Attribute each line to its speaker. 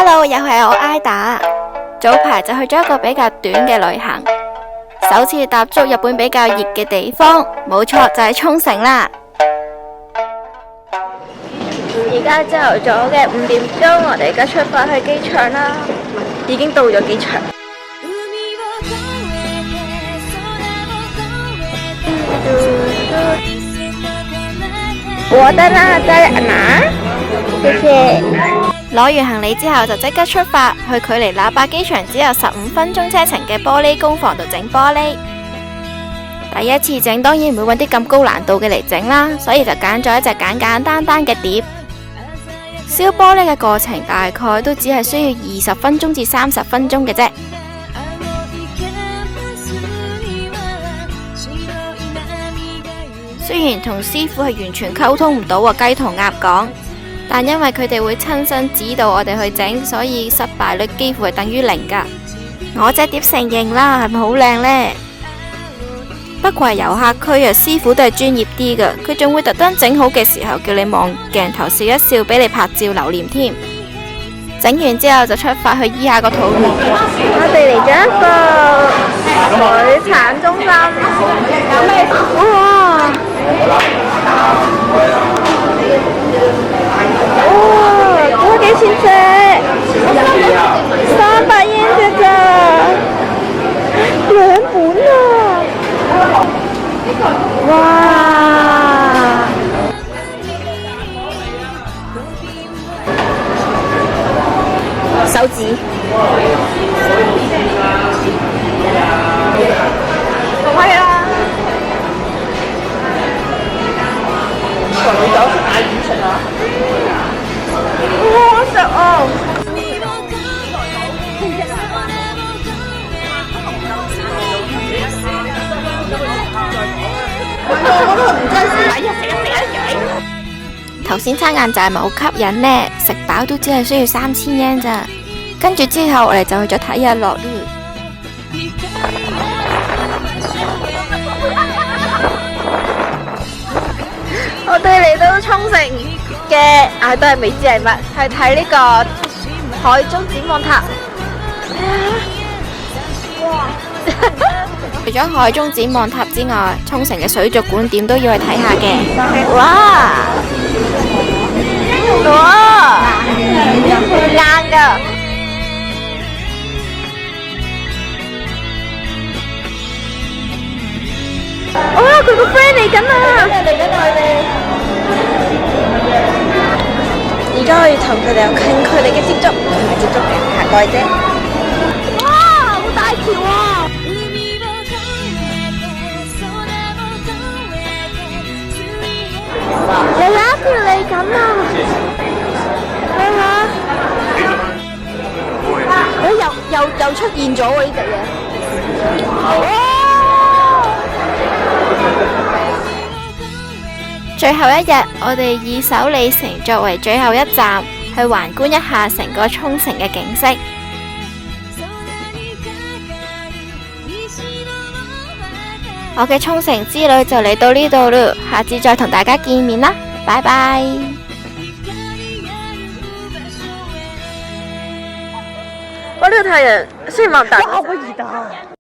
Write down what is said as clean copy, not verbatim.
Speaker 1: Hello， 又係我 Ida。早排就去咗一個比較短嘅旅行，首次踏足日本比較熱嘅地方，冇錯就係沖繩啦。而家朝頭早嘅5點鐘，我哋而家出發去機場啦，已經到咗機場。我得啦，在哪？謝謝。攞完行李之後就即刻出發去距離喇叭機場只有15分鐘車程嘅玻璃工房度整玻璃。第一次整當然唔會揾啲咁高難度嘅嚟整啦，所以就揀咗一隻簡簡單單嘅碟。燒玻璃嘅過程大概都只係需要20分鐘至30分鐘嘅啫。雖然同師傅係完全溝通唔到啊，雞同鴨講，但因為佢哋會親身指導我哋去整，所以失敗率幾乎係等於0噶。我隻碟成型啦，係咪好靚呢？不過係遊客區啊，師傅都係專業啲噶，佢仲會特登整好嘅時候叫你望鏡頭笑一笑，俾你拍照留念添。整完之後就出發去醫下個肚皮。我哋嚟咗一個水產中心，哇！哇，幾錢隻？300yen隻咋？2本啊！哇！手指。係啊！女仔識買魚食啊！好食啊！頭先餐晏就係咪好吸引呢？食飽都只係需要3000yen咋。跟住之後我哋就去咗睇日落。我哋嚟到沖繩嘅，都係未知係乜，係睇呢個海中展望塔。哇！除咗海中展望塔之外，沖繩嘅水族館點都要去睇下嘅。哇！哇！硬噶！哇！佢個 friend 嚟緊啊！嚟緊佢哋。而家可以同佢哋有近距離嘅接觸，唔係接觸嘅，行過去啫。哇！好大條啊！又有一條嚟緊啊！睇下，又出現咗喎呢隻嘢。最後一日，我哋以首里城作為最後一站，去環觀一下成個沖繩嘅景色。我嘅沖繩之旅就嚟到呢度啦，下次再同大家見面啦，拜拜。哇！呢個太陽雖然冇咁大，好熱啊！